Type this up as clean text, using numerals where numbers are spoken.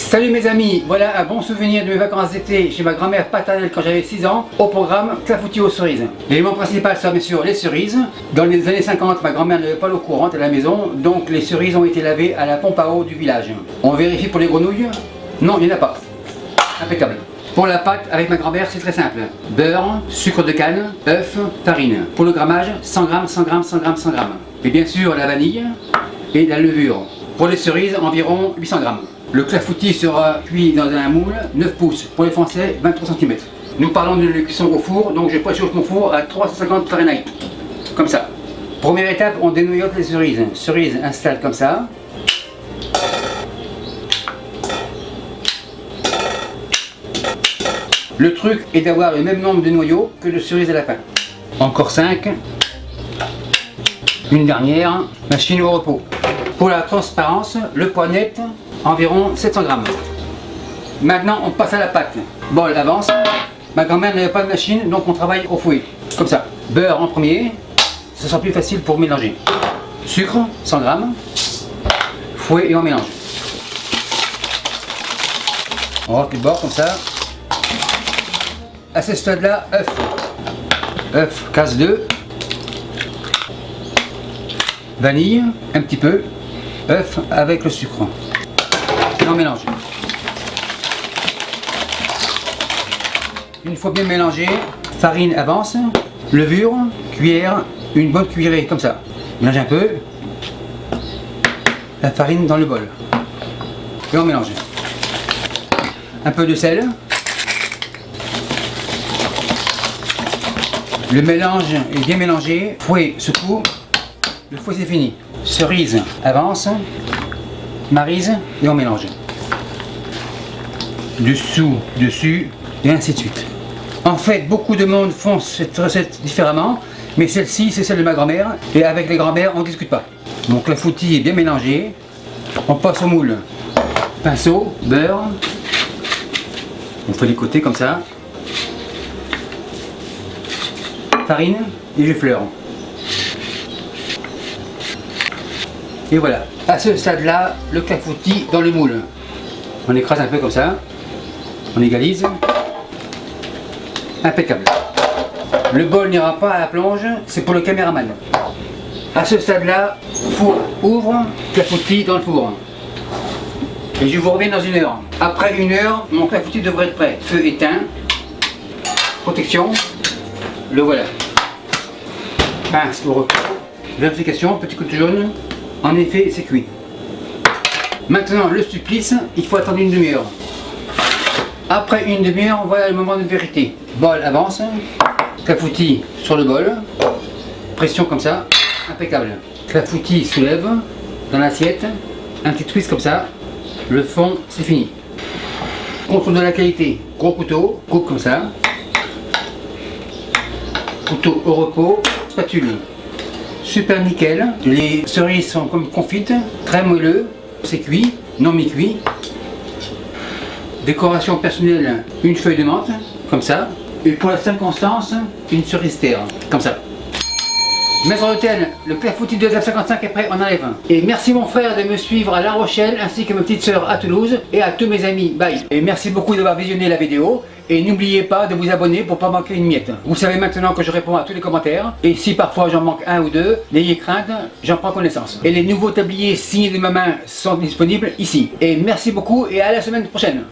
Salut mes amis, voilà un bon souvenir de mes vacances d'été chez ma grand-mère paternelle quand j'avais 6 ans, au programme clafoutis aux cerises. L'élément principal sera bien sûr les cerises. Dans les années 50, ma grand-mère n'avait pas l'eau courante à la maison, donc les cerises ont été lavées à la pompe à eau du village. On vérifie pour les grenouilles? Non, il n'y en a pas. Impeccable. Pour la pâte, avec ma grand-mère, c'est très simple. Beurre, sucre de canne, œuf, farine. Pour le grammage, 100 g, 100 g, 100 g, 100 g. Et bien sûr la vanille et la levure. Pour les cerises, environ 800 g. Le clafoutis sera cuit dans un moule 9 pouces, pour les Français 23 cm. Nous parlons de cuisson au four, donc je préchauffe mon four à 350 Fahrenheit. Comme ça. Première étape, on dénoyote les cerises. Cerises installent comme ça. Le truc est d'avoir le même nombre de noyaux que de cerises à la fin. Encore 5. Une dernière, machine au repos. Pour la transparence, le poids net, environ 700 g. Maintenant, on passe à la pâte. Bol avance. Ma grand-mère n'avait pas de machine, donc on travaille au fouet. Comme ça. Beurre en premier. Ce sera plus facile pour mélanger. Sucre, 100 g. Fouet et on mélange. On rentre les bords comme ça. À ce stade-là, œuf. Œuf, casse 2. Vanille, un petit peu. Œuf avec le sucre. Et on mélange. Une fois bien mélangé, farine avance. Levure, cuillère, une bonne cuillerée comme ça. Mélange un peu. La farine dans le bol. Et on mélange. Un peu de sel. Le mélange est bien mélangé. Fouet secoue. Le fouet c'est fini. Cerise avance. Maryse et on mélange. Dessous, dessus et ainsi de suite. En fait, beaucoup de monde font cette recette différemment, mais celle-ci c'est celle de ma grand-mère et avec les grand-mères on ne discute pas. Donc le clafoutis est bien mélangé. On passe au moule. Pinceau, beurre. On fait les côtés comme ça. Farine et j'effleure. Et voilà. À ce stade-là, le clafoutis dans le moule. On écrase un peu comme ça. On égalise. Impeccable. Le bol n'ira pas à la plonge, c'est pour le caméraman. À ce stade-là, four ouvre, clafoutis dans le four. Et je vous reviens dans 1 heure. Après 1 heure, mon clafoutis devrait être prêt. Feu éteint. Protection. Le voilà. Pince au repos. Vérification, petit coup de jaune. En effet, c'est cuit. Maintenant, le supplice, il faut attendre 1 demi-heure. Après 1 demi-heure, voilà le moment de vérité. Bol avance. Clafoutis sur le bol. Pression comme ça. Impeccable. Clafoutis soulève dans l'assiette. Un petit twist comme ça. Le fond, c'est fini. Contrôle de la qualité. Gros couteau. Coupe comme ça. Couteau au repos, spatule. Super nickel. Les cerises sont comme confites, très moelleux. C'est cuit, non mi-cuit. Décoration personnelle, une feuille de menthe, comme ça. Et pour la circonstance, une cerise terre, comme ça. Maître d'hôtel, le clafoutis de 55 est prêt, on enlève. Et merci mon frère de me suivre à La Rochelle, ainsi que ma petite soeur à Toulouse, et à tous mes amis, bye. Et merci beaucoup d'avoir visionné la vidéo, et n'oubliez pas de vous abonner pour pas manquer une miette. Vous savez maintenant que je réponds à tous les commentaires, et si parfois j'en manque 1 ou 2, n'ayez crainte, j'en prends connaissance. Et les nouveaux tabliers signés de ma main sont disponibles ici. Et merci beaucoup, et à la semaine prochaine.